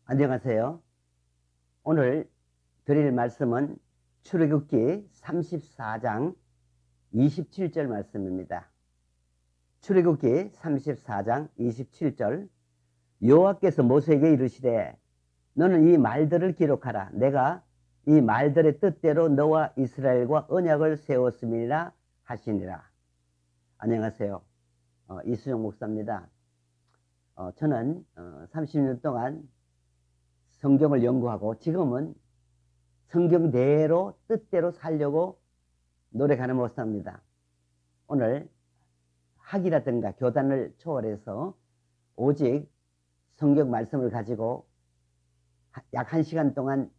안녕하세요. 오늘 드릴 말씀은 출애굽기 34장 27절 말씀입니다. 출애굽기 34장 27절 여호와께서 모세에게 이르시되 너는 이 말들을 기록하라. 내가 이 말들의 뜻대로 너와 이스라엘과 언약을 세웠음이라 하시니라. 안녕하세요. 이수영 목사입니다. 저는 30년 동안 성경을 연구하고 지금은 성경대로 뜻대로 살려고 노력하는 목사입니다. 오늘 학이라든가 교단을 초월해서 오직 성경 말씀을 가지고 약 1시간 동안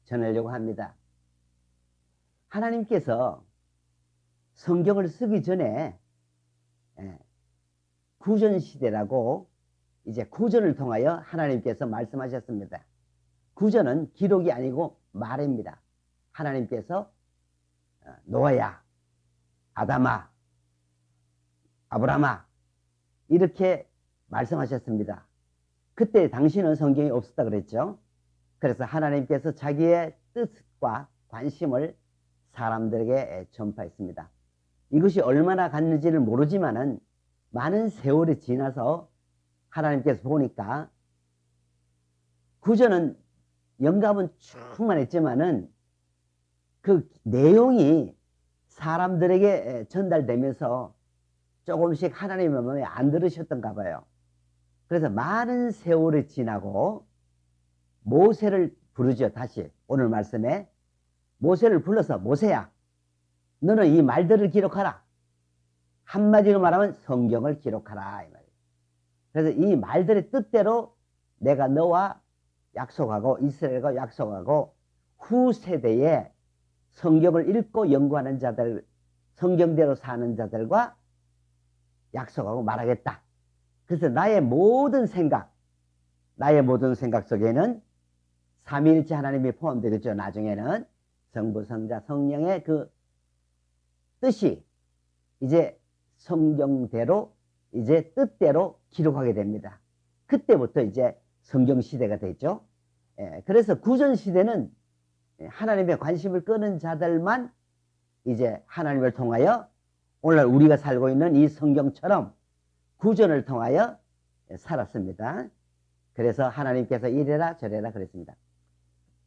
전하려고 합니다. 하나님께서 성경을 쓰기 전에 구전시대라고 이제 구전을 통하여 하나님께서 말씀하셨습니다. 구전은 기록이 아니고 말입니다. 하나님께서 노아야, 아담아, 아브라함아 이렇게 말씀하셨습니다. 그때 당시는 성경이 없었다 그랬죠. 그래서 하나님께서 자기의 뜻과 관심을 사람들에게 전파했습니다. 이것이 얼마나 갔는지를 모르지만은 많은 세월이 지나서 하나님께서 보니까 구전은 영감은 충만했지만은 그 내용이 사람들에게 전달되면서 조금씩 하나님의 마음에 안 들으셨던가 봐요. 그래서 많은 세월이 지나고 모세를 부르죠. 다시 오늘 말씀에 모세를 불러서 모세야 너는 이 말들을 기록하라. 한마디로 말하면 성경을 기록하라 이 말이에요. 그래서 이 말들의 뜻대로 내가 너와 약속하고 이스라엘과 약속하고 후세대에 성경을 읽고 연구하는 자들, 성경대로 사는 자들과 약속하고 말하겠다. 그래서 나의 모든 생각 속에는 삼위일체 하나님이 포함되겠죠. 나중에는 성부, 성자, 성령의 그 뜻이 이제 성경대로 이제 뜻대로 기록하게 됩니다. 그때부터 이제 성경 시대가 됐죠. 그래서 구전 시대는 하나님의 관심을 끄는 자들만 이제 하나님을 통하여 오늘날 우리가 살고 있는 이 성경처럼 구전을 통하여 살았습니다. 그래서 하나님께서 이래라 저래라 그랬습니다.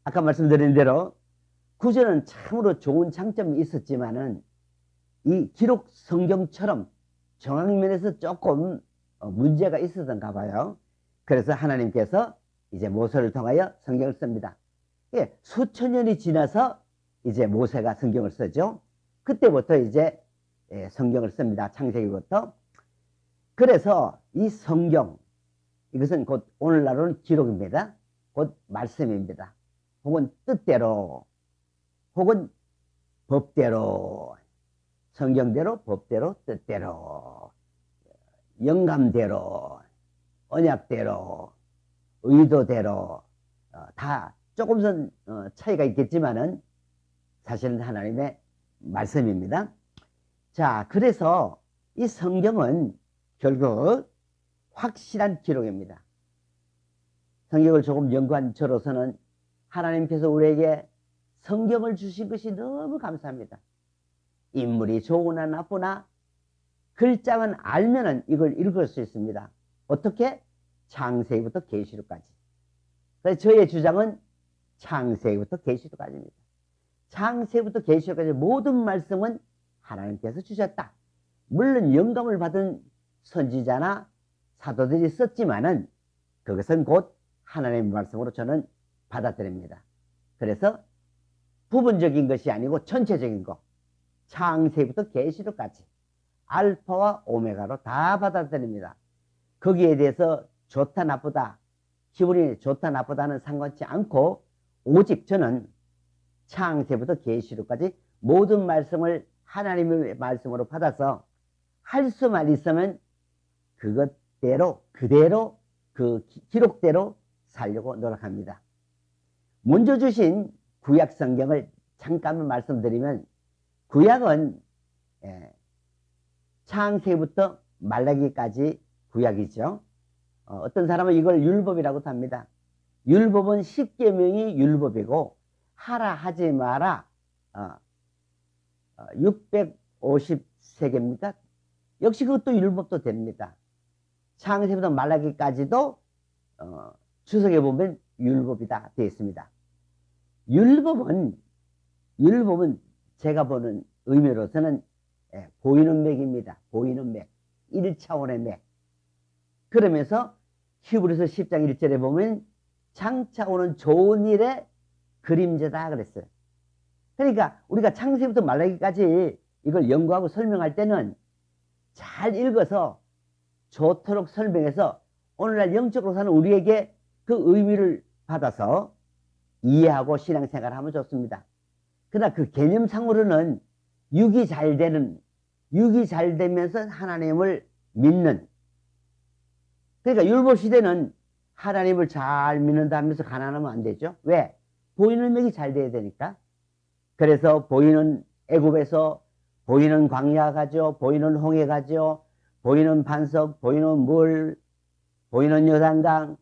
아까 말씀드린 대로 구전은 참으로 좋은 장점이 있었지만은 이 기록 성경처럼 정확면에서 조금 문제가 있었던가 봐요. 그래서 하나님께서 이제 모세를 통하여 성경을 씁니다. 수천 년이 지나서 이제 모세가 성경을 쓰죠. 그때부터 이제 성경을 씁니다. 창세기부터. 그래서 이 성경, 이것은 곧 오늘날로는 기록입니다. 곧 말씀입니다. 혹은 뜻대로, 혹은 법대로, 성경대로, 법대로, 뜻대로, 영감대로, 언약대로, 의도대로 다 조금은 차이가 있겠지만은 사실은 하나님의 말씀입니다. 자, 그래서 이 성경은 결국 확실한 기록입니다. 성경을 조금 연구한 저로서는 하나님께서 우리에게 성경을 주신 것이 너무 감사합니다. 인물이 좋으나 나쁘나 글자만 알면은 이걸 읽을 수 있습니다. 어떻게? 창세기부터 계시록까지. 그래서 저의 주장은 창세기부터 계시록까지입니다. 창세기부터 계시록까지 모든 말씀은 하나님께서 주셨다. 물론 영감을 받은 선지자나 사도들이 썼지만은 그것은 곧 하나님의 말씀으로 저는 받아들입니다. 그래서 부분적인 것이 아니고 전체적인 것, 창세기부터 계시록까지 알파와 오메가로 다 받아들입니다. 거기에 대해서 좋다 나쁘다, 기분이 좋다 나쁘다는 상관치 않고 오직 저는 창세부터 계시록까지 모든 말씀을 하나님의 말씀으로 받아서 할 수만 있으면 그것대로 그대로 그 기록대로 살려고 노력합니다. 먼저 주신 구약 성경을 잠깐만 말씀드리면 구약은 창세기부터 말라기까지 구약이죠. 어떤 사람은 이걸 율법이라고도 합니다. 율법은 10계명이 율법이고 하라 하지 마라 653개입니까? 역시 그것도 율법도 됩니다. 창세부터 말라기까지도 주석에 보면 율법이다 되어 있습니다. 율법은 제가 보는 의미로서는 보이는 맥입니다. 보이는 맥, 1차원의 맥. 그러면서 히브리서 10장 1절에 보면 장차 오는 좋은 일의 그림자다 그랬어요. 그러니까 우리가 창세부터 말라기까지 이걸 연구하고 설명할 때는 잘 읽어서 좋도록 설명해서 오늘날 영적으로 사는 우리에게 그 의미를 받아서 이해하고 신앙생활을 하면 좋습니다. 그러나 그 개념상으로는 육이 잘 되면서 하나님을 믿는, 그러니까 율법시대는 하나님을 잘 믿는다 하면서 가난하면 안 되죠. 왜? 보이는 맥이 잘 돼야 되니까. 그래서 보이는 애굽에서 보이는 광야 가죠, 보이는 홍해 가죠, 보이는 반석, 보이는 물, 보이는 요단강,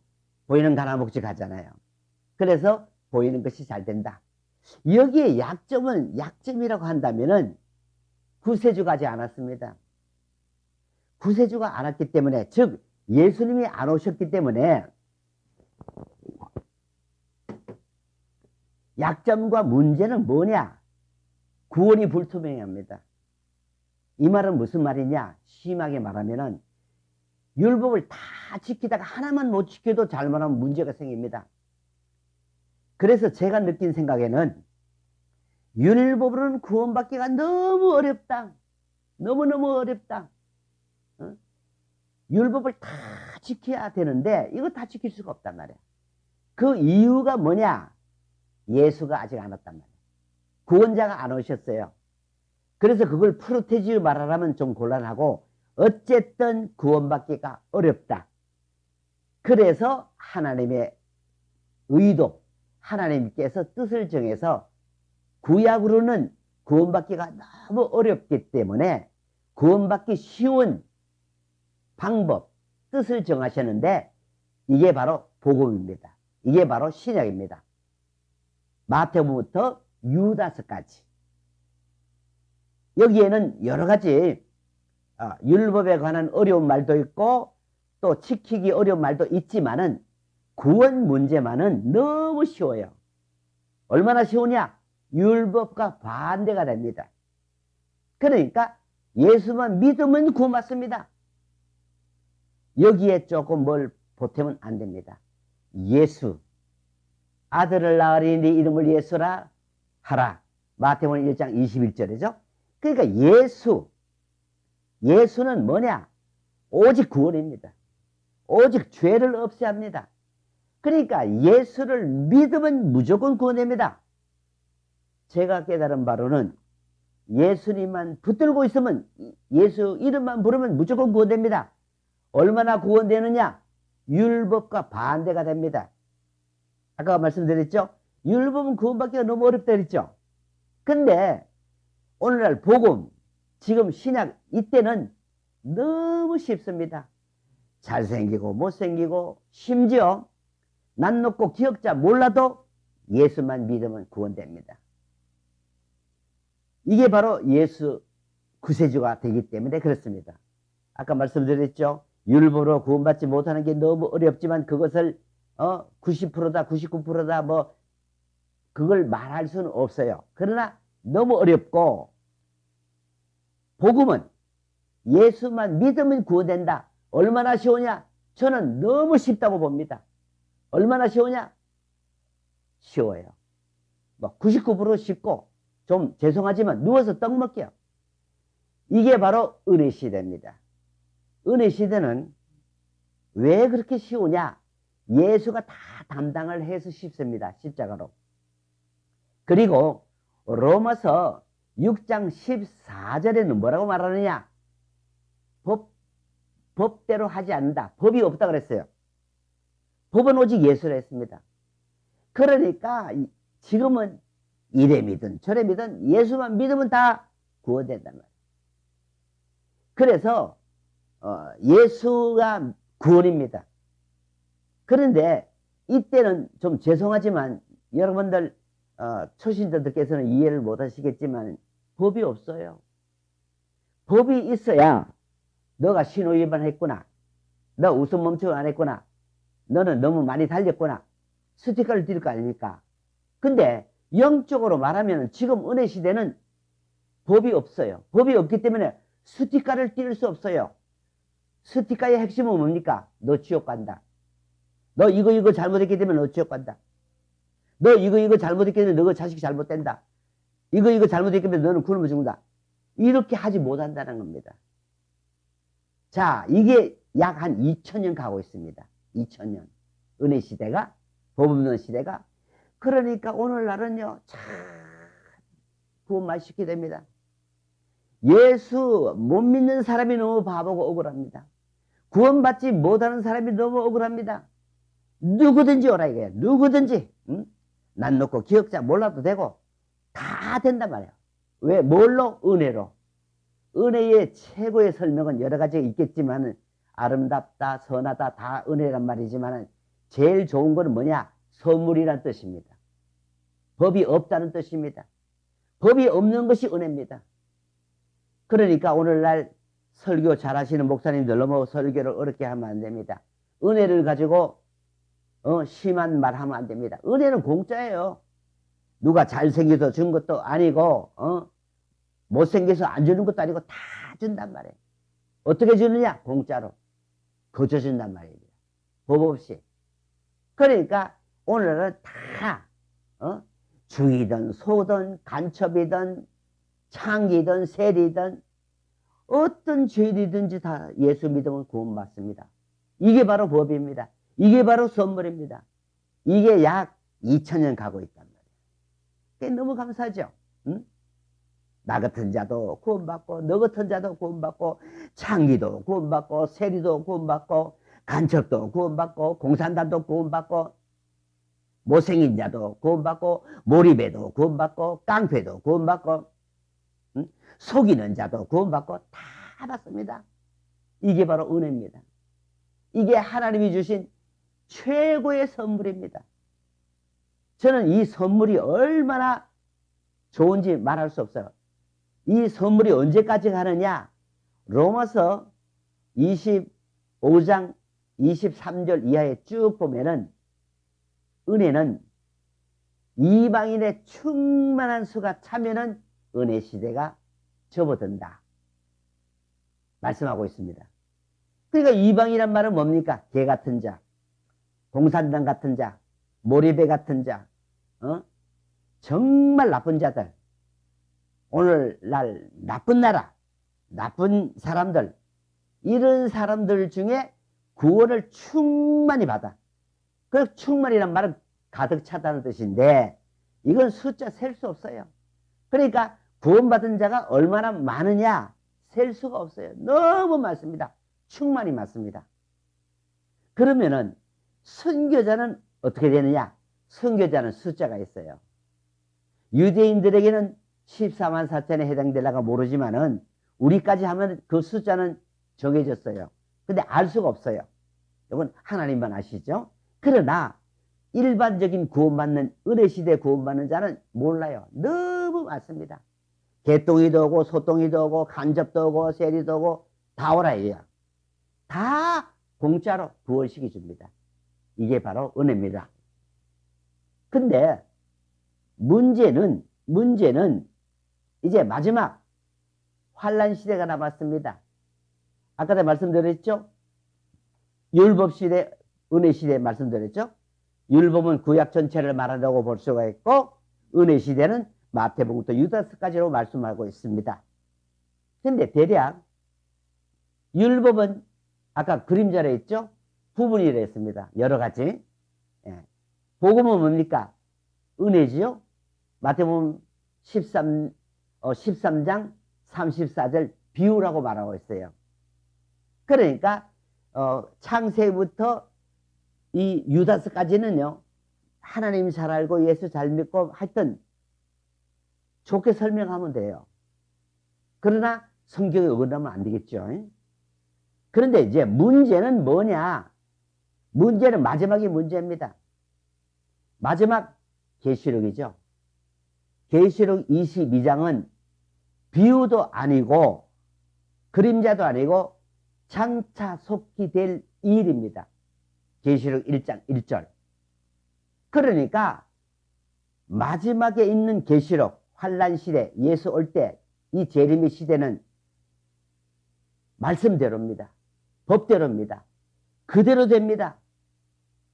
보이는 가나목지 가잖아요. 그래서 보이는 것이 잘 된다. 여기에 약점이라고 한다면은 구세주가 하지 않았습니다. 구세주가 안 왔기 때문에, 즉 예수님이 안 오셨기 때문에 약점과 문제는 뭐냐? 구원이 불투명합니다. 이 말은 무슨 말이냐? 심하게 말하면은 율법을 다 지키다가 하나만 못 지켜도 잘못하면 문제가 생깁니다. 그래서 제가 느낀 생각에는 율법으로는 구원받기가 너무 어렵다. 너무너무 어렵다. 율법을 다 지켜야 되는데 이거 다 지킬 수가 없단 말이야. 그 이유가 뭐냐? 예수가 아직 안 왔단 말이야. 구원자가 안 오셨어요. 그래서 그걸 프로테지로 말하라면 좀 곤란하고, 어쨌든 구원받기가 어렵다. 그래서 하나님의 의도, 하나님께서 뜻을 정해서 구약으로는 구원받기가 너무 어렵기 때문에 구원받기 쉬운 방법, 뜻을 정하셨는데 이게 바로 복음입니다. 이게 바로 신약입니다. 마태복음부터 유다서까지. 여기에는 여러 가지 율법에 관한 어려운 말도 있고 또 지키기 어려운 말도 있지만은 구원 문제만은 너무 쉬워요. 얼마나 쉬우냐? 율법과 반대가 됩니다. 그러니까 예수만 믿으면 구원받습니다. 여기에 조금 뭘 보태면 안 됩니다. 예수, 아들을 낳으리니 네 이름을 예수라 하라. 마태복음 1장 21절이죠. 그러니까 예수는 뭐냐? 오직 구원입니다. 오직 죄를 없애합니다. 그러니까 예수를 믿으면 무조건 구원됩니다. 제가 깨달은 바로는 예수님만 붙들고 있으면, 예수 이름만 부르면 무조건 구원됩니다. 얼마나 구원되느냐? 율법과 반대가 됩니다. 아까 말씀드렸죠? 율법은 구원받기가 너무 어렵다 그랬죠? 근데 오늘날 복음, 지금 신약 이때는 너무 쉽습니다. 잘생기고 못생기고 심지어 난 높고 기억자 몰라도 예수만 믿으면 구원됩니다. 이게 바로 예수 구세주가 되기 때문에 그렇습니다. 아까 말씀드렸죠? 율법으로 구원받지 못하는 게 너무 어렵지만 그것을 90%다 99%다 뭐 그걸 말할 수는 없어요. 그러나 너무 어렵고, 복음은 예수만 믿으면 구원된다. 얼마나 쉬우냐? 저는 너무 쉽다고 봅니다. 얼마나 쉬우냐? 쉬워요. 뭐 99% 쉽고, 좀 죄송하지만 누워서 떡 먹게요. 이게 바로 은혜 시대입니다. 은혜 시대는 왜 그렇게 쉬우냐? 예수가 다 담당을 해서 쉽습니다. 십자가로. 그리고 로마서 6장 14절에는 뭐라고 말하느냐? 법대로 하지 않는다. 법이 없다 그랬어요. 법은 오직 예수라 했습니다. 그러니까 지금은 이래 믿든 저래 믿든 예수만 믿으면 다 구원된단 말이에요. 그래서 예수가 구원입니다. 그런데 이때는 좀 죄송하지만 여러분들 초신자들께서는 이해를 못 하시겠지만 법이 없어요. 법이 있어야 너가 신호 위반했구나, 너 우선 멈춰 안 했구나, 너는 너무 많이 달렸구나, 스티커를 띌 거 아닙니까? 근데 영적으로 말하면 지금 은혜 시대는 법이 없어요. 법이 없기 때문에 스티커를 띌 수 없어요. 스티커의 핵심은 뭡니까? 너 지옥 간다. 너 이거 잘못했기 때문에 너 지옥 간다. 너 이거 잘못했기 때문에 너 자식이 잘못된다. 이거 잘못했기 때문에 너는 굶어 죽는다. 이렇게 하지 못한다는 겁니다. 자, 이게 약 한 2000년 가고 있습니다. 2000년. 은혜 시대가, 법 없는 시대가. 그러니까 오늘날은요, 참 구원만 쉽게 됩니다. 예수 못 믿는 사람이 너무 바보고 억울합니다. 구원받지 못하는 사람이 너무 억울합니다. 누구든지 오라 이거예요. 누구든지. 응? 난 놓고 기억자 몰라도 되고 다 된단 말이에요. 왜? 뭘로? 은혜로. 은혜의 최고의 설명은 여러 가지가 있겠지만 아름답다, 선하다 다 은혜란 말이지만 제일 좋은 거는 뭐냐? 선물이란 뜻입니다. 법이 없다는 뜻입니다. 법이 없는 것이 은혜입니다. 그러니까 오늘날 설교 잘하시는 목사님들 너무 설교를 어렵게 하면 안 됩니다. 은혜를 가지고 심한 말 하면 안 됩니다. 은혜는 공짜예요. 누가 잘생겨서 준 것도 아니고 못생겨서 안 주는 것도 아니고 다 준단 말이에요. 어떻게 주느냐? 공짜로 거저 준단 말입니다. 법 없이. 그러니까 오늘은 다 주이든 소든 간첩이든 창기든 세리든 어떤 죄이든지 다 예수 믿으면 구원받습니다. 이게 바로 법입니다. 이게 바로 선물입니다. 이게 약 2000년 가고 있단 말이에요. 그게 너무 감사하죠. 응? 나 같은 자도 구원받고 너 같은 자도 구원받고 창기도 구원받고 세리도 구원받고 간첩도 구원받고 공산당도 구원받고 못생긴 자도 구원받고 몰입에도 구원받고 깡패도 구원받고 속이는 자도 구원받고 다 받습니다. 이게 바로 은혜입니다. 이게 하나님이 주신 최고의 선물입니다. 저는 이 선물이 얼마나 좋은지 말할 수 없어요. 이 선물이 언제까지 가느냐? 로마서 25장 23절 이하에 쭉 보면은 은혜는 이방인의 충만한 수가 차면은 은혜 시대가 접어든다 말씀하고 있습니다. 그러니까 이방이란 말은 뭡니까? 개 같은 자, 공산당 같은 자, 몰입배 같은 자, 정말 나쁜 자들, 오늘날 나쁜 나라, 나쁜 사람들, 이런 사람들 중에 구원을 충만히 받아. 그 충만이란 말은 가득 차다는 뜻인데 이건 숫자 셀 수 없어요. 그러니까 구원받은 자가 얼마나 많으냐 셀 수가 없어요. 너무 많습니다. 충만히 많습니다. 그러면은 선교자는 어떻게 되느냐? 선교자는 숫자가 있어요. 유대인들에게는 14만 4천에 해당될라가 모르지만은 우리까지 하면 그 숫자는 정해졌어요. 근데 알 수가 없어요. 이건 하나님만 아시죠? 그러나 일반적인 구원받는 은혜 시대 구원받는 자는 몰라요. 너무 많습니다. 개똥이도 오고 소똥이도 오고 간접도 오고 세리도 오고 다 오라 이거야. 다 공짜로 구원시켜 줍니다. 이게 바로 은혜입니다. 근데 문제는 이제 마지막 환란 시대가 남았습니다. 아까도 말씀드렸죠? 율법 시대, 은혜 시대 말씀드렸죠? 율법은 구약 전체를 말한다고 볼 수가 있고 은혜 시대는 마태복음부터 유다서까지로 말씀하고 있습니다. 근데 대략 율법은 아까 그림자로 했죠? 부분이라 했습니다. 여러 가지. 예. 복음은 뭡니까? 은혜지요? 마태복음 13장 34절 비유라고 말하고 있어요. 그러니까 창세부터 이 유다서까지는요 하나님 잘 알고 예수 잘 믿고 하여튼 좋게 설명하면 돼요. 그러나 성경에 어긋나면 안 되겠죠. 그런데 이제 문제는 뭐냐? 문제는 마지막이 문제입니다. 마지막 계시록이죠. 계시록 22장은 비유도 아니고 그림자도 아니고 장차 속히 될 일입니다. 계시록 1장 1절. 그러니까 마지막에 있는 계시록 환란 시대, 예수 올 때 이 재림의 시대는 말씀대로입니다. 법대로입니다. 그대로 됩니다.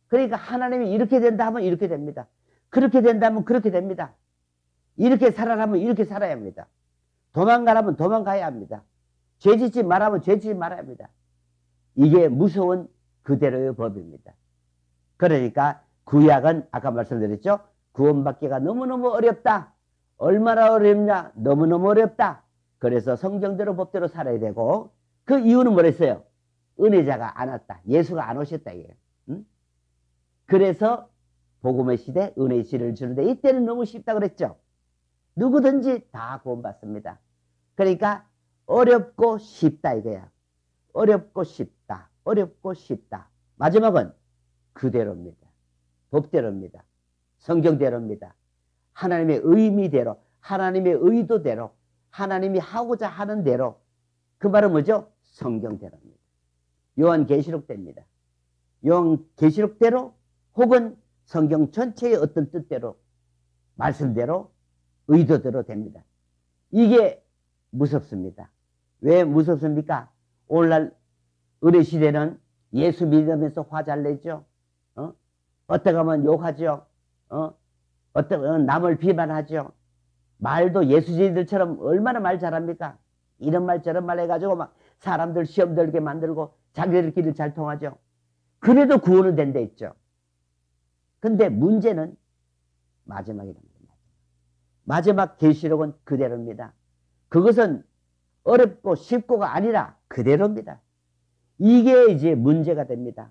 그러니까 하나님이 이렇게 된다 하면 이렇게 됩니다. 그렇게 된다 하면 그렇게 됩니다. 이렇게 살아라면 이렇게 살아야 합니다. 도망가라면 도망가야 합니다. 죄짓지 말라면 죄짓지 말아야 합니다. 이게 무서운 그대로의 법입니다. 그러니까 구약은 아까 말씀드렸죠. 구원받기가 너무너무 어렵다. 얼마나 어렵냐? 너무너무 어렵다. 그래서 성경대로 법대로 살아야 되고, 그 이유는 뭐랬어요? 은혜자가 안 왔다. 예수가 안 오셨다. 이게. 응? 그래서 복음의 시대, 은혜의 시를 주는데 이때는 너무 쉽다 그랬죠. 누구든지 다 구원받습니다. 그러니까 어렵고 쉽다 이거야. 어렵고 쉽다. 어렵고 쉽다. 마지막은 그대로입니다. 법대로입니다. 성경대로입니다. 하나님의 의미대로, 하나님의 의도대로, 하나님이 하고자 하는 대로. 그 말은 뭐죠? 성경대로입니다. 요한계시록대입니다. 요한계시록대로 혹은 성경 전체의 어떤 뜻대로, 말씀대로, 의도대로 됩니다. 이게 무섭습니다. 왜 무섭습니까? 오늘날 의뢰시대는 예수 믿으면서 화 잘 내죠. 어떻게 하면 욕하죠. 어떻게 남을 비판하죠. 말도 예수지들처럼 얼마나 말 잘합니까? 이런 말 저런 말 해가지고 막 사람들 시험 들게 만들고 자기들끼리 잘 통하죠. 그래도 구원은 된 데 있죠. 근데 문제는 마지막이랍니다. 마지막 계시록은 그대로입니다. 그것은 어렵고 쉽고가 아니라 그대로입니다. 이게 이제 문제가 됩니다.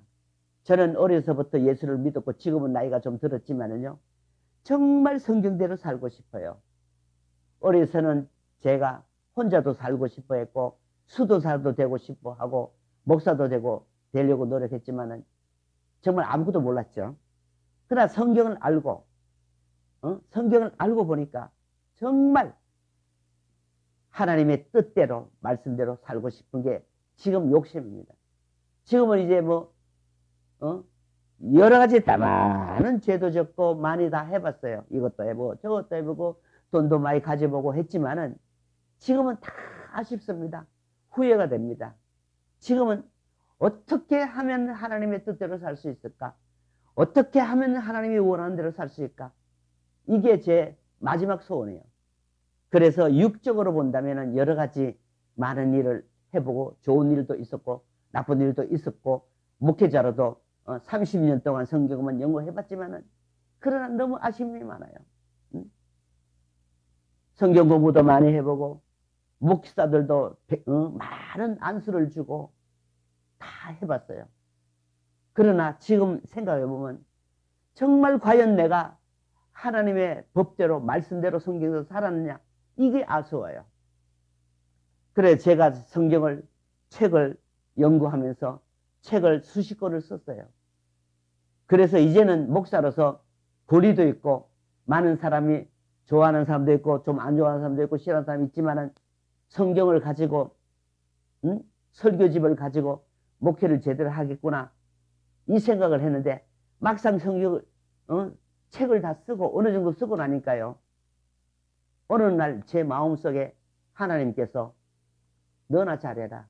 저는 어려서부터 예수를 믿었고 지금은 나이가 좀 들었지만은요, 정말 성경대로 살고 싶어요. 어려서는 제가 혼자도 살고 싶어 했고 수도사도 되고 싶어 하고 목사도 되려고 노력했지만은 정말 아무것도 몰랐죠. 그러나 성경을 알고 성경을 알고 보니까 정말 하나님의 뜻대로 말씀대로 살고 싶은 게 지금 욕심입니다. 지금은 이제 여러 가지 많은 죄도 적고 많이 다 해봤어요. 이것도 해보고 저것도 해보고 돈도 많이 가져보고 했지만은 지금은 다 아쉽습니다. 후회가 됩니다. 지금은 어떻게 하면 하나님의 뜻대로 살 수 있을까? 어떻게 하면 하나님이 원하는 대로 살 수 있을까? 이게 제 마지막 소원이에요. 그래서 육적으로 본다면 여러 가지 많은 일을 해보고 좋은 일도 있었고 나쁜 일도 있었고 목회자로도 30년 동안 성경만 연구해봤지만은 그러나 너무 아쉬움이 많아요. 성경 공부도 많이 해보고 목사들도 많은 안수를 주고 다 해봤어요. 그러나 지금 생각해보면 정말 과연 내가 하나님의 법대로 말씀대로 성경에서 살았느냐, 이게 아쉬워요. 그래 제가 책을 연구하면서 책을 수십 권을 썼어요. 그래서 이제는 목사로서 권위도 있고 많은 사람이 좋아하는 사람도 있고 좀 안 좋아하는 사람도 있고 싫어하는 사람이 있지만은 성경을 가지고 설교집을 가지고 목회를 제대로 하겠구나 이 생각을 했는데 막상 책을 다 쓰고 어느 정도 쓰고 나니까요, 어느 날 제 마음속에 하나님께서 너나 잘해라.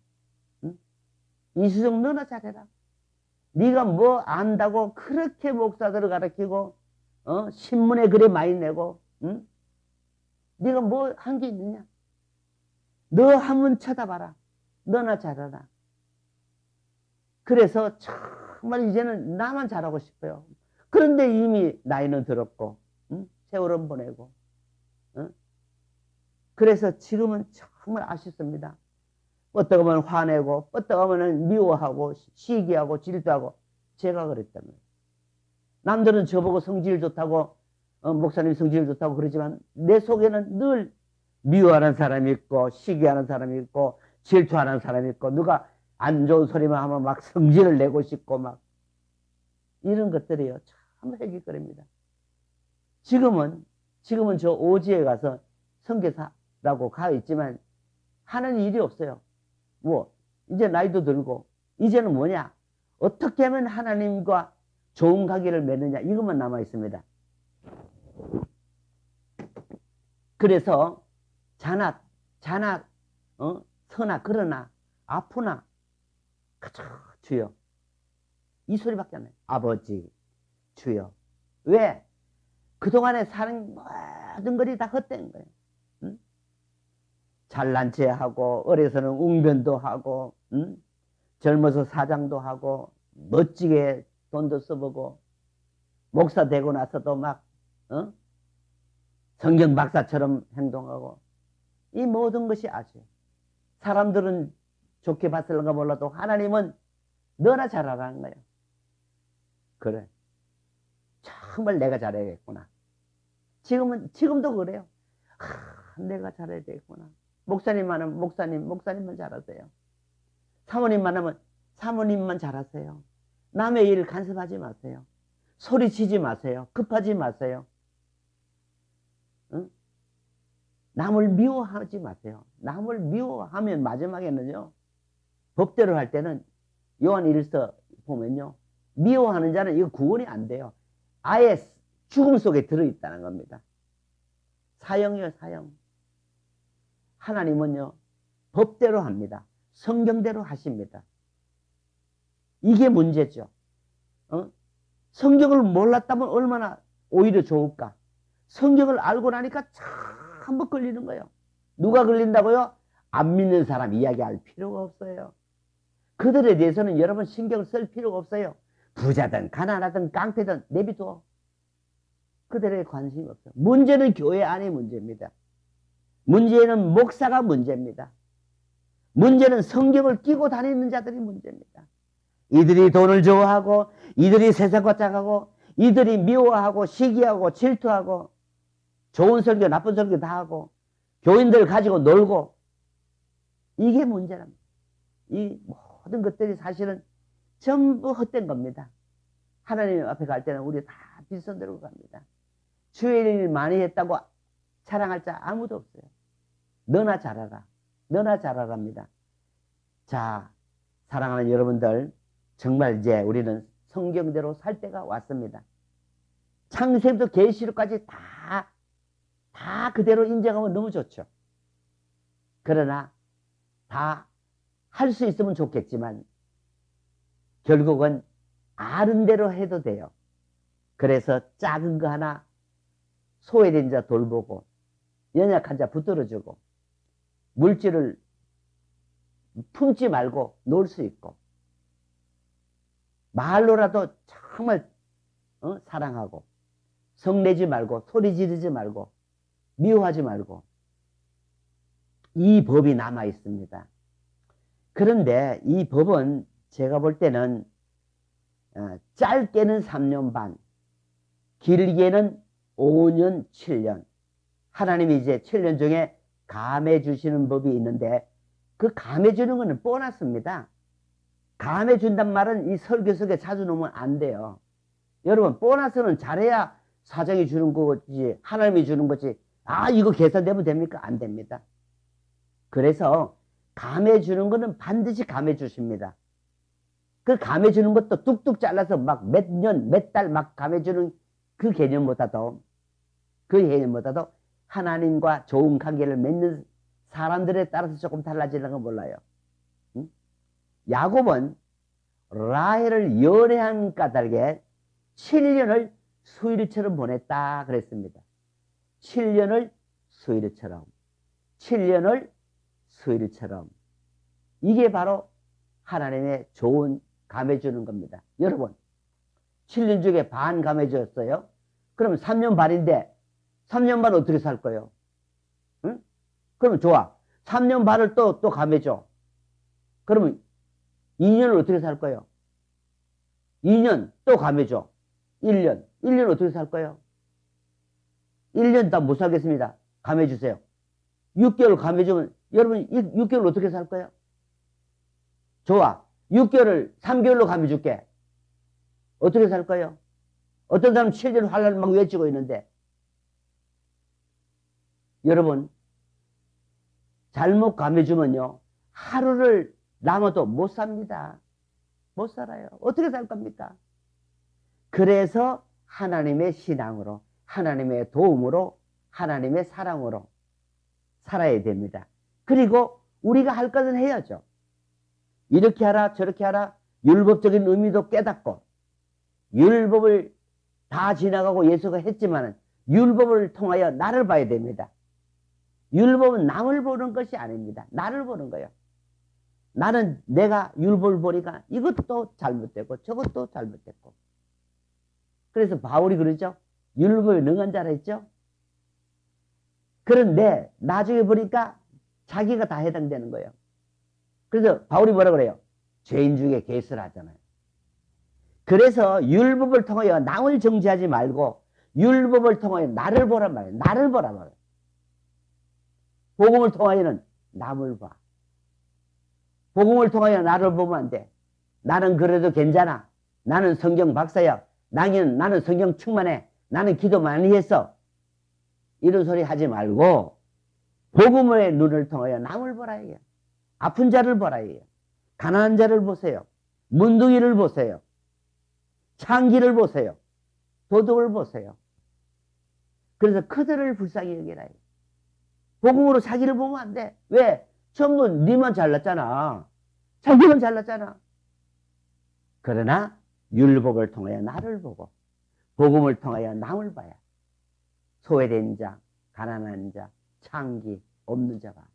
이수정 너나 잘해라. 네가 뭐 안다고 그렇게 목사들을 가르치고 신문에 글에 많이 내고 네가 뭐 한 게 있느냐. 너 한번 쳐다봐라. 너나 잘하라. 그래서 정말 이제는 나만 잘하고 싶어요. 그런데 이미 나이는 들었고 세월은 보내고 그래서 지금은 정말 아쉽습니다. 어떻게 보면 화내고 어떻게 보면 미워하고 시기하고 질투하고 제가 그랬다면 남들은 저보고 성질 좋다고 목사님 성질 좋다고 그러지만 내 속에는 늘 미워하는 사람이 있고 시기하는 사람이 있고 질투하는 사람이 있고 누가 안 좋은 소리만 하면 막 성질을 내고 싶고 막 이런 것들이요 참 획일거립니다. 지금은 저 오지에 가서 선교사라고 가 있지만 하는 일이 없어요. 뭐 이제 나이도 들고 이제는 뭐냐? 어떻게 하면 하나님과 좋은 관계를 맺느냐, 이것만 남아 있습니다. 그래서 자나 서나 그러나 아프나 그저 주여, 이 소리밖에 안 나요. 아버지 주여. 왜? 그동안에 사는 모든 것이 다 헛된 거예요. 응? 잘난 체 하고 어려서는 웅변도 하고, 응? 젊어서 사장도 하고 멋지게 돈도 써보고 목사 되고 나서도 막 성경 박사처럼 행동하고, 이 모든 것이 아쉬워요. 사람들은 좋게 봤을런가 몰라도 하나님은 너나 잘하라는 거예요. 그래, 정말 내가 잘해야겠구나. 지금도 그래요. 내가 잘해야 되겠구나. 목사님 많으면 목사님만 잘하세요. 사모님 많으면 사모님만 잘하세요. 남의 일 간섭하지 마세요. 소리치지 마세요. 급하지 마세요. 응? 남을 미워하지 마세요. 남을 미워하면 마지막에는요, 법대로 할 때는 요한 1서 보면요, 미워하는 자는 이거 구원이 안 돼요. 아예 죽음 속에 들어있다는 겁니다. 사형이요, 사형. 하나님은요, 법대로 합니다. 성경대로 하십니다. 이게 문제죠. 성경을 몰랐다면 얼마나 오히려 좋을까? 성경을 알고 나니까 전부 걸리는 거예요. 누가 걸린다고요? 안 믿는 사람 이야기할 필요가 없어요. 그들에 대해서는 여러분 신경을 쓸 필요가 없어요. 부자든 가난하든 깡패든 내비둬. 그들에게 관심이 없어요. 문제는 교회 안의 문제입니다. 문제는 목사가 문제입니다. 문제는 성경을 끼고 다니는 자들이 문제입니다. 이들이 돈을 좋아하고, 이들이 세상과 짝하고, 이들이 미워하고 시기하고 질투하고, 좋은 설교 나쁜 설교 다 하고, 교인들 가지고 놀고, 이게 문제랍니다. 이 모든 것들이 사실은 전부 헛된 겁니다. 하나님 앞에 갈 때는 우리 다 비슷한 대로 갑니다. 주의 일 많이 했다고 자랑할 자 아무도 없어요. 너나 잘하라. 너나 잘하랍니다. 자, 사랑하는 여러분들, 정말 이제 우리는 성경대로 살 때가 왔습니다. 창세부터 계시록까지 다 그대로 인정하면 너무 좋죠. 그러나 다 할 수 있으면 좋겠지만 결국은 아는 대로 해도 돼요. 그래서 작은 거 하나 소외된 자 돌보고, 연약한 자 붙들어주고, 물질을 품지 말고 놀 수 있고, 말로라도 정말 사랑하고, 성내지 말고, 소리 지르지 말고, 미워하지 말고, 이 법이 남아 있습니다. 그런데 이 법은 제가 볼 때는 짧게는 3년 반, 길게는 5년, 7년. 하나님이 이제 7년 중에 감해 주시는 법이 있는데, 그 감해 주는 것은 보너스입니다. 감해 준단 말은 이 설교 속에 자주 놓으면 안 돼요. 여러분, 보너스는 잘해야 사정이 주는 거지, 하나님이 주는 거지, 이거 계산되면 됩니까? 안 됩니다. 그래서 감해 주는 거는 반드시 감해 주십니다. 그 감해 주는 것도 뚝뚝 잘라서 막 몇 년, 몇 달 막 감해 주는 그 개념보다도 하나님과 좋은 관계를 맺는 사람들에 따라서 조금 달라지는 건 몰라요. 응? 야곱은 라헬을 연애한 까닭에 7년을 수일처럼 보냈다 그랬습니다. 7년을 수일처럼. 7년을 수일처럼. 이게 바로 하나님의 좋은 감해주는 겁니다. 여러분, 7년 중에 반 감해줬어요. 그러면 3년 반인데 3년 반 어떻게 살 거예요? 응? 그러면 좋아. 3년 반을 또 감해줘. 그러면 2년을 어떻게 살 거예요? 2년 또 감해줘. 1년 어떻게 살 거예요? 1년 다 못 살겠습니다. 감해주세요. 6개월 감해주면 여러분 6개월 어떻게 살 거예요? 좋아. 6개월을 3개월로 감해줄게. 어떻게 살 거예요? 어떤 사람은 7년 환란을 막 외치고 있는데 여러분, 잘못 감해주면요, 하루를 남아도 못 삽니다. 못 살아요. 어떻게 살 겁니까? 그래서 하나님의 신앙으로, 하나님의 도움으로, 하나님의 사랑으로 살아야 됩니다. 그리고 우리가 할 것은 해야죠. 이렇게 하라 저렇게 하라, 율법적인 의미도 깨닫고, 율법을 다 지나가고 예수가 했지만 율법을 통하여 나를 봐야 됩니다. 율법은 남을 보는 것이 아닙니다. 나를 보는 거예요. 나는 내가 율법을 보니까 이것도 잘못됐고 저것도 잘못됐고. 그래서 바울이 그러죠. 율법에 능한 자라 했죠. 그런데 나중에 보니까 자기가 다 해당되는 거예요. 그래서 바울이 뭐라 그래요? 죄인 중에 개수를 하잖아요. 그래서 율법을 통하여 남을 정죄하지 말고 율법을 통하여 나를 보란 말이에요. 나를 보란 말이에요. 복음을 통하여는 남을 봐. 복음을 통하여 나를 보면 안 돼. 나는 그래도 괜찮아. 나는 성경 박사야. 나는 성경 충만해. 나는 기도 많이 했어. 이런 소리 하지 말고 복음의 눈을 통하여 남을 보라 해요. 아픈 자를 보라 해요. 가난한 자를 보세요. 문둥이를 보세요. 창기를 보세요. 도둑을 보세요. 그래서 그들을 불쌍히 여기라 해요. 복음으로 자기를 보면 안 돼. 왜? 전부 니만 잘났잖아. 자기만 잘났잖아. 그러나 율법을 통하여 나를 보고 복음을 통하여 남을 봐야 소외된 자, 가난한 자, 창기, 없는 자가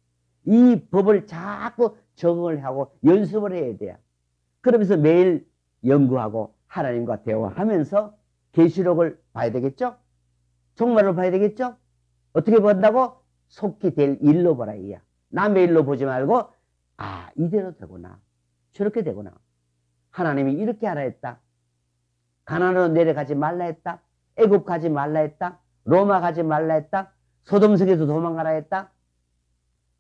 이 법을 자꾸 적응을 하고 연습을 해야 돼요. 그러면서 매일 연구하고 하나님과 대화하면서 계시록을 봐야 되겠죠? 종말을 봐야 되겠죠? 어떻게 본다고? 속히 될 일로 보라 이야. 남의 일로 보지 말고 아 이대로 되구나. 저렇게 되구나. 하나님이 이렇게 하라 했다. 가나안으로 내려가지 말라 했다. 애굽 가지 말라 했다. 로마 가지 말라 했다. 소돔성에서 도망가라 했다.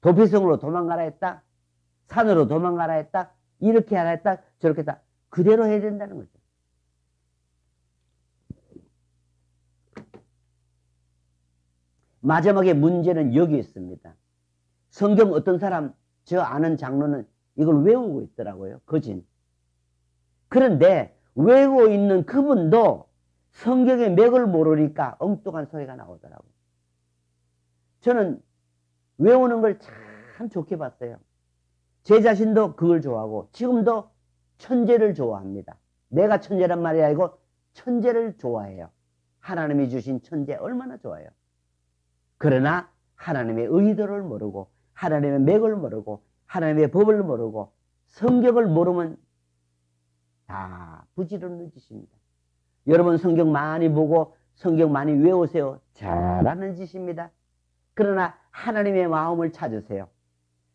도피성으로 도망가라 했다. 산으로 도망가라 했다. 이렇게 하라 했다. 저렇게 했다. 그대로 해야 된다는 거죠. 마지막에 문제는 여기 있습니다. 성경 어떤 사람, 저 아는 장로는 이걸 외우고 있더라고요. 거진. 그런데 외우고 있는 그분도 성경의 맥을 모르니까 엉뚱한 소리가 나오더라고요. 저는 외우는 걸 참 좋게 봤어요. 제 자신도 그걸 좋아하고 지금도 천재를 좋아합니다. 내가 천재란 말이 아니고 천재를 좋아해요. 하나님이 주신 천재 얼마나 좋아요. 그러나 하나님의 의도를 모르고 하나님의 맥을 모르고 하나님의 법을 모르고 성경을 모르면 다 부지런한 짓입니다. 여러분 성경 많이 보고 성경 많이 외우세요. 잘하는 짓입니다. 그러나 하나님의 마음을 찾으세요.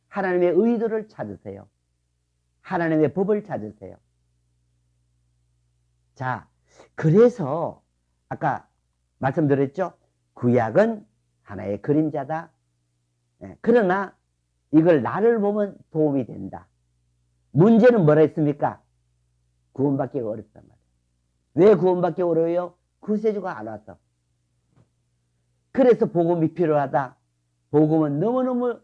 하나님의 의도를 찾으세요. 하나님의 법을 찾으세요. 자, 그래서 아까 말씀드렸죠. 구약은 하나의 그림자다. 그러나 이걸 나를 보면 도움이 된다. 문제는 뭐라 했습니까? 구원받기가 어렵단 말이에요. 왜 구원받기 어려워요? 구세주가 안 와서. 그래서 복음이 필요하다. 복음은 너무너무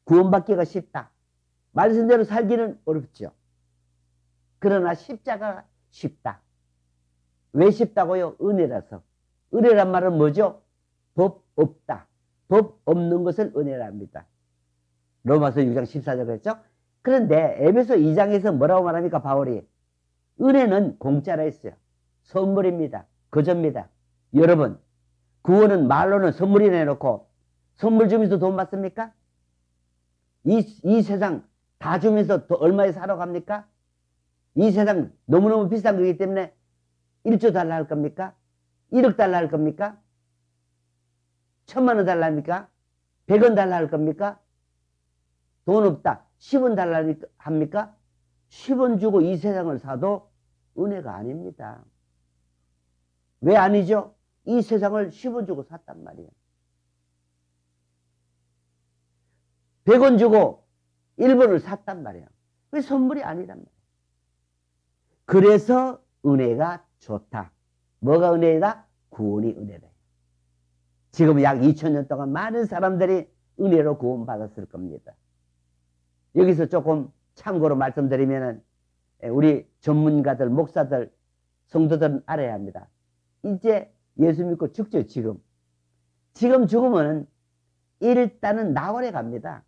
구원받기가 쉽다. 말씀대로 살기는 어렵죠. 그러나 십자가가 쉽다. 왜 쉽다고요? 은혜라서. 은혜란 말은 뭐죠? 법 없다. 법 없는 것을 은혜랍니다. 로마서 6장 14절 그랬죠? 그런데 에베소 2장에서 뭐라고 말합니까? 바울이 은혜는 공짜라 했어요. 선물입니다. 거저입니다. 여러분 구원은 말로는 선물이라 해놓고 선물 주면서 돈 받습니까? 이 세상 다 주면서 얼마에 사러 갑니까? 이 세상 너무너무 비싼 거기 때문에 1조 달라 할 겁니까? 1억 달라 할 겁니까? 1000만 원 달라 합니까? 100원 달라 할 겁니까? 돈 없다. 10원 달라 합니까? 10원 주고 이 세상을 사도 은혜가 아닙니다. 왜 아니죠? 이 세상을 10원 주고 샀단 말이에요. 100원 주고 1번을 샀단 말이에요. 왜 선물이 아니란 말이에요. 그래서 은혜가 좋다. 뭐가 은혜다? 구원이 은혜다. 지금 약 2000년 동안 많은 사람들이 은혜로 구원받았을 겁니다. 여기서 조금 참고로 말씀드리면은 우리 전문가들, 목사들, 성도들은 알아야 합니다. 이제 예수 믿고 죽죠, 지금. 지금 죽으면 일단은 낙원에 갑니다.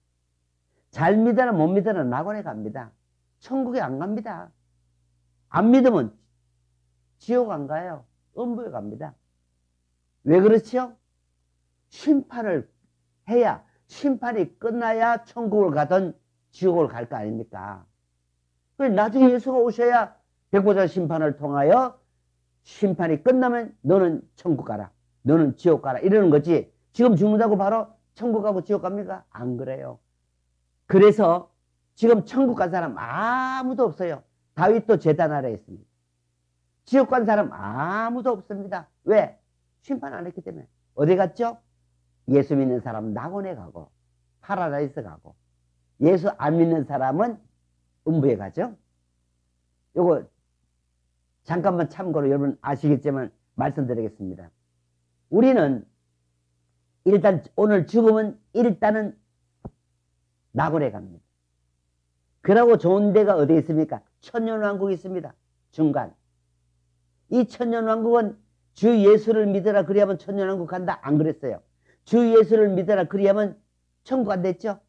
잘 믿으나 못 믿으나 낙원에 갑니다. 천국에 안 갑니다. 안 믿으면 지옥 안 가요. 음부에 갑니다. 왜 그렇지요? 심판을 해야, 심판이 끝나야 천국을 가든 지옥을 갈 거 아닙니까? 나중에 예수가 오셔야 백보자 심판을 통하여 심판이 끝나면 너는 천국 가라, 너는 지옥 가라 이러는 거지. 지금 죽는다고 바로 천국 가고 지옥 갑니까? 안 그래요. 그래서 지금 천국 간 사람 아무도 없어요. 다윗도 제단 아래에 있습니다. 지옥 간 사람 아무도 없습니다. 왜? 심판 안 했기 때문에. 어디 갔죠? 예수 믿는 사람 낙원에 가고 파라다이스 가고, 예수 안 믿는 사람은 음부에 가죠. 요거 잠깐만 참고로 여러분 아시겠지만 말씀드리겠습니다. 우리는 일단 오늘 죽으면 일단은 낙원에 갑니다. 그러고 좋은 데가 어디 있습니까? 천년왕국이 있습니다. 중간. 이 천년왕국은 주 예수를 믿으라 그리하면 천년왕국 간다 안 그랬어요. 주 예수를 믿으라 그리하면 천국 안 됐죠.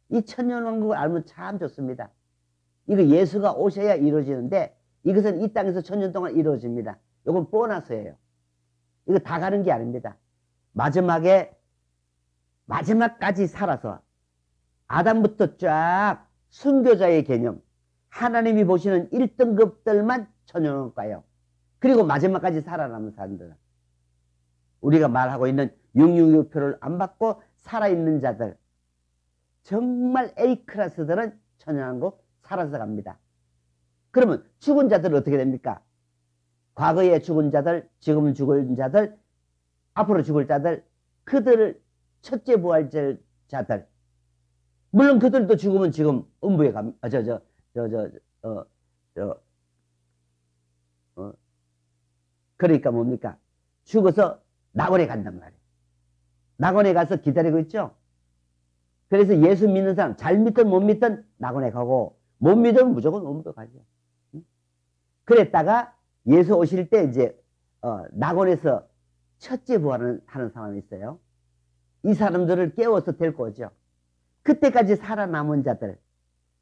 이 천년왕국을 알면 참 좋습니다. 이거 예수가 오셔야 이루어지는데 이것은 이 땅에서 천년 동안 이루어집니다. 이건 보너스예요. 이거 다 가는 게 아닙니다. 마지막까지 살아서 아담부터 쫙 순교자의 개념, 하나님이 보시는 1등급들만 천년왕국 가요. 그리고 마지막까지 살아남은 사람들, 우리가 말하고 있는 666표를 안 받고 살아있는 자들, 정말 A클래스들은 천년왕국 살아서 갑니다. 그러면 죽은 자들은 어떻게 됩니까? 과거에 죽은 자들, 지금 죽을 자들, 앞으로 죽을 자들, 그들을 첫째 부활자들, 물론 그들도 죽으면 지금 음부에 갑니다. 그러니까 뭡니까? 죽어서 낙원에 간단 말이에요. 낙원에 가서 기다리고 있죠. 그래서 예수 믿는 사람, 잘 믿든 못 믿든 낙원에 가고, 못 믿으면 무조건 음부에 가죠. 그랬다가 예수 오실 때 이제 낙원에서 첫째 부활을 하는 사람이 있어요. 이 사람들을 깨워서 데리고 오죠. 그때까지 살아남은 자들,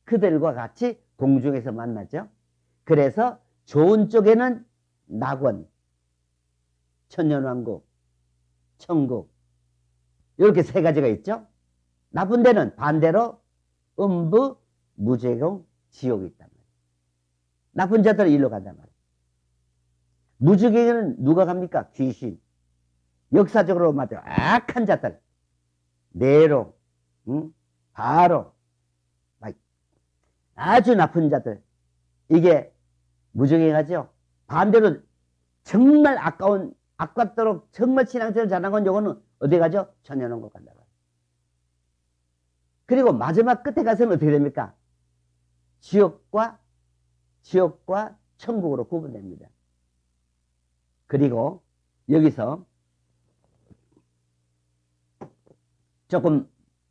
그들과 같이 공중에서 만나죠. 그래서 좋은 쪽에는 낙원, 천년왕국, 천국, 이렇게 세 가지가 있죠. 나쁜 데는 반대로 음부, 무제공, 지옥이 있단 말이에요. 나쁜 자들은 일로 간단 말이에요. 무지개는 누가 갑니까? 귀신. 역사적으로 말해서 악한 자들, 네로, 바로, 아주 나쁜 자들, 이게 무지개 가죠. 반대로 정말 아깝도록 정말 신앙생활 잘한 건 요거는 어디 가죠? 천년왕국 간다. 그리고 마지막 끝에 가서는 어떻게 됩니까? 지옥과 천국으로 구분됩니다. 그리고 여기서 조금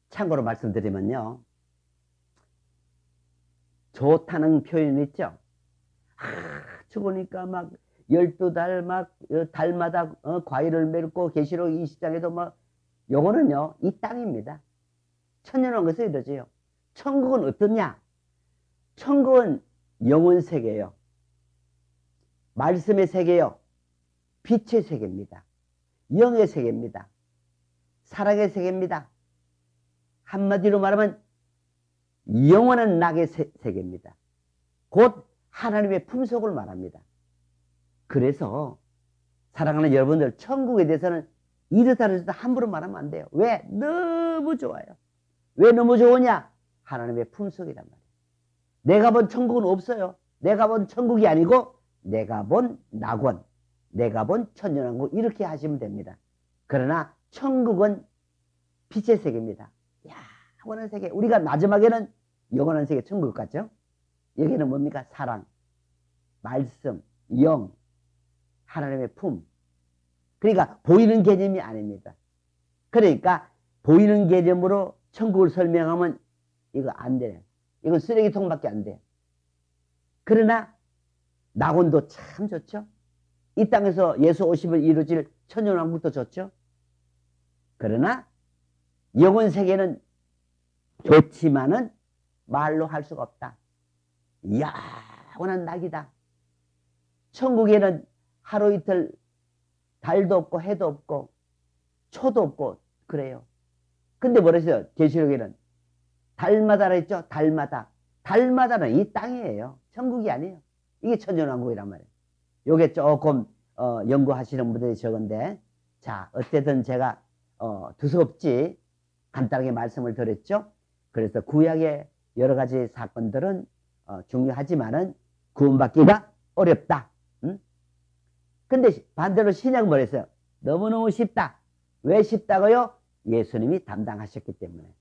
참고로 말씀드리면요, 좋다는 표현 있죠. 죽으니까 막 12달 막 달마다 과일을 맺고 계시록 20장에도 막, 요거는요 이 땅입니다. 천년왕국에서 이러지요. 천국은 어떠냐? 천국은 영혼 세계예요. 말씀의 세계요. 빛의 세계입니다. 영의 세계입니다. 사랑의 세계입니다. 한마디로 말하면 영원한 낙의 세계입니다. 곧 하나님의 품속을 말합니다. 그래서 사랑하는 여러분들, 천국에 대해서는 이렇다 저렇다 함부로 말하면 안 돼요. 왜? 너무 좋아요. 왜 너무 좋으냐? 하나님의 품속이란 말이에요. 내가 본 천국은 없어요. 내가 본 천국이 아니고 내가 본 낙원, 내가 본 천년왕국, 이렇게 하시면 됩니다. 그러나 천국은 빛의 세계입니다. 영원한 세계. 우리가 마지막에는 영원한 세계 천국 같죠? 여기는 뭡니까? 사랑, 말씀, 영, 하나님의 품. 그러니까 보이는 개념이 아닙니다. 그러니까 보이는 개념으로 천국을 설명하면 이거 안 돼. 이건 쓰레기통밖에 안 돼. 그러나 낙원도 참 좋죠. 이 땅에서 예수 오심을 이루어질 천년왕국도 좋죠. 그러나 영혼 세계는 좋지만은 말로 할 수가 없다. 영원한 낙이다. 천국에는 하루 이틀 달도 없고 해도 없고 초도 없고 그래요. 근데 뭐랬어요? 계시록에는 달마다라 했죠. 달마다. 달마다는 이 땅이에요. 천국이 아니에요. 이게 천년왕국이란 말이에요. 요게 조금 연구하시는 분들이 적은데, 자 어쨌든 제가 두서없이 간단하게 말씀을 드렸죠. 그래서 구약의 여러 가지 사건들은 중요하지만은 구원받기가 어렵다. 근데 반대로 신약은 뭐랬어요? 너무너무 쉽다. 왜 쉽다고요? 예수님이 담당하셨기 때문에.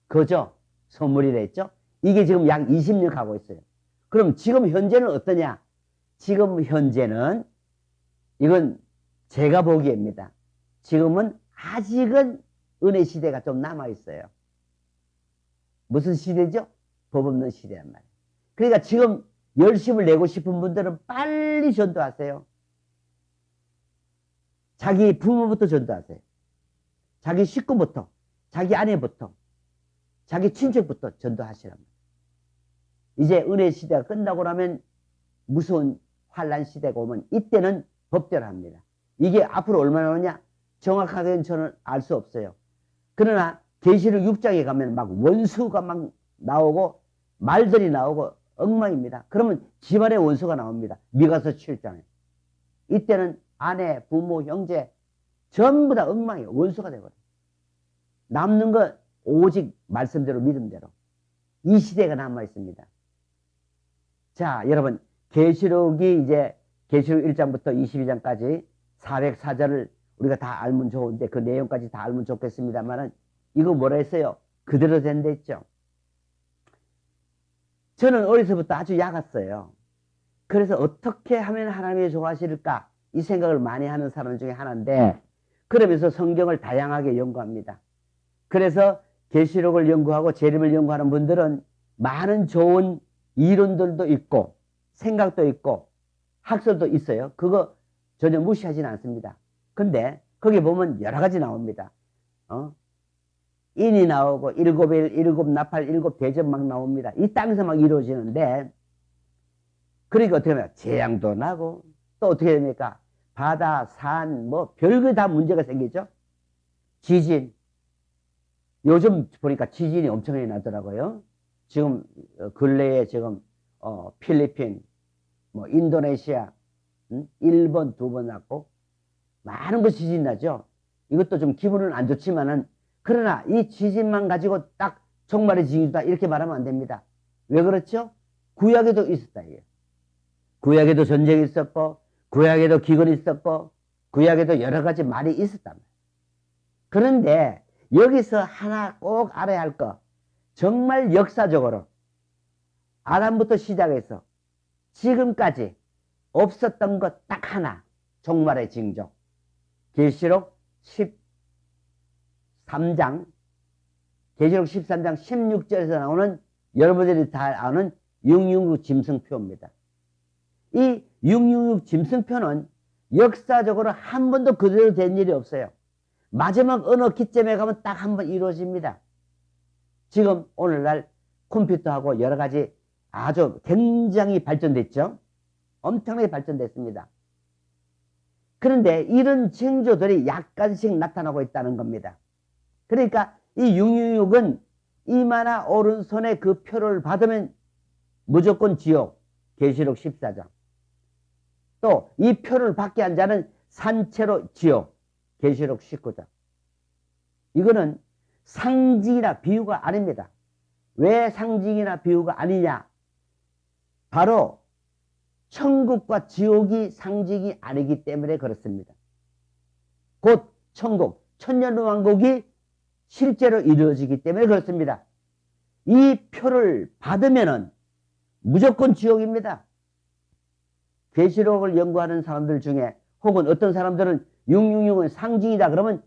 그죠? 선물이라 했죠? 이게 지금 약 20년 가고 있어요. 그럼 지금 현재는 어떠냐? 지금 현재는 이건 제가 보기에입니다. 지금은 아직은 은혜 시대가 좀 남아있어요. 무슨 시대죠? 법 없는 시대란 말이에요. 그러니까 지금 열심을 내고 싶은 분들은 빨리 전도하세요. 자기 부모부터 전도하세요. 자기 식구부터, 자기 아내부터, 자기 친척부터 전도하시란 말이에요. 이제 은혜 시대가 끝나고 나면 무서운 환란 시대가 오면 이때는 법대로합니다. 이게 앞으로 얼마나 오냐? 정확하게는 저는 알 수 없어요. 그러나 계시록 6장에 가면 막 원수가 막 나오고 말들이 나오고 엉망입니다. 그러면 집안에 원수가 나옵니다. 미가서 7장에. 이때는 아내, 부모, 형제 전부 다 엉망이에요. 원수가 되거든요. 남는 거 오직 말씀대로 믿음대로. 이 시대가 남아 있습니다. 자, 여러분 계시록이 이제 계시록 1장부터 22장까지 404절을 우리가 다 알면 좋은데 그 내용까지 다 알면 좋겠습니다만은 이거 뭐라 했어요? 그대로 된다 했죠. 저는 어려서부터 아주 약았어요. 그래서 어떻게 하면 하나님이 좋아하실까 이 생각을 많이 하는 사람 중에 하나인데, 그러면서 성경을 다양하게 연구합니다. 그래서 계시록을 연구하고 재림을 연구하는 분들은 많은 좋은 이론들도 있고 생각도 있고 학설도 있어요. 그거 전혀 무시하지는 않습니다. 근데 거기 보면 여러 가지 나옵니다. 인이 나오고 일곱일, 일곱 나팔, 일곱 대접 막 나옵니다. 이 땅에서 막 이루어지는데, 그러니까 어떻게 하면 재앙도 나고 또 어떻게 됩니까? 바다, 산, 뭐 별거 다 문제가 생기죠. 지진. 요즘 보니까 지진이 엄청나게 나더라고요. 지금 근래에 지금 필리핀, 뭐 인도네시아, 일본 2번 났고 많은 거 지진 나죠. 이것도 좀 기분은 안 좋지만은, 그러나 이 지진만 가지고 딱 종말의 징후다 이렇게 말하면 안 됩니다. 왜 그렇죠? 구약에도 있었다 이게. 구약에도 전쟁이 있었고 구약에도 기근이 있었고 구약에도 여러 가지 말이 있었단 말이에요. 그런데 여기서 하나 꼭 알아야 할 거, 정말 역사적으로 아담부터 시작해서 지금까지 없었던 것 딱 하나, 종말의 징조. 계시록 13장, 계시록 13장 16절에서 나오는 여러분들이 다 아는 666 짐승표입니다. 이 666 짐승표는 역사적으로 한 번도 그대로 된 일이 없어요. 마지막 어느 기점에 가면 딱 한 번 이루어집니다. 지금 오늘날 컴퓨터하고 여러 가지 아주 굉장히 발전됐죠. 엄청나게 발전됐습니다. 그런데 이런 징조들이 약간씩 나타나고 있다는 겁니다. 그러니까 이 666은 이마나 오른손에 그 표를 받으면 무조건 지옥. 계시록 14장. 또 이 표를 받게 한 자는 산채로 지옥. 계시록 19장. 이거는 상징이나 비유가 아닙니다. 왜 상징이나 비유가 아니냐? 바로 천국과 지옥이 상징이 아니기 때문에 그렇습니다. 곧 천국, 천년왕국이 실제로 이루어지기 때문에 그렇습니다. 이 표를 받으면은 무조건 지옥입니다. 계시록을 연구하는 사람들 중에 혹은 어떤 사람들은 666은 상징이다 그러면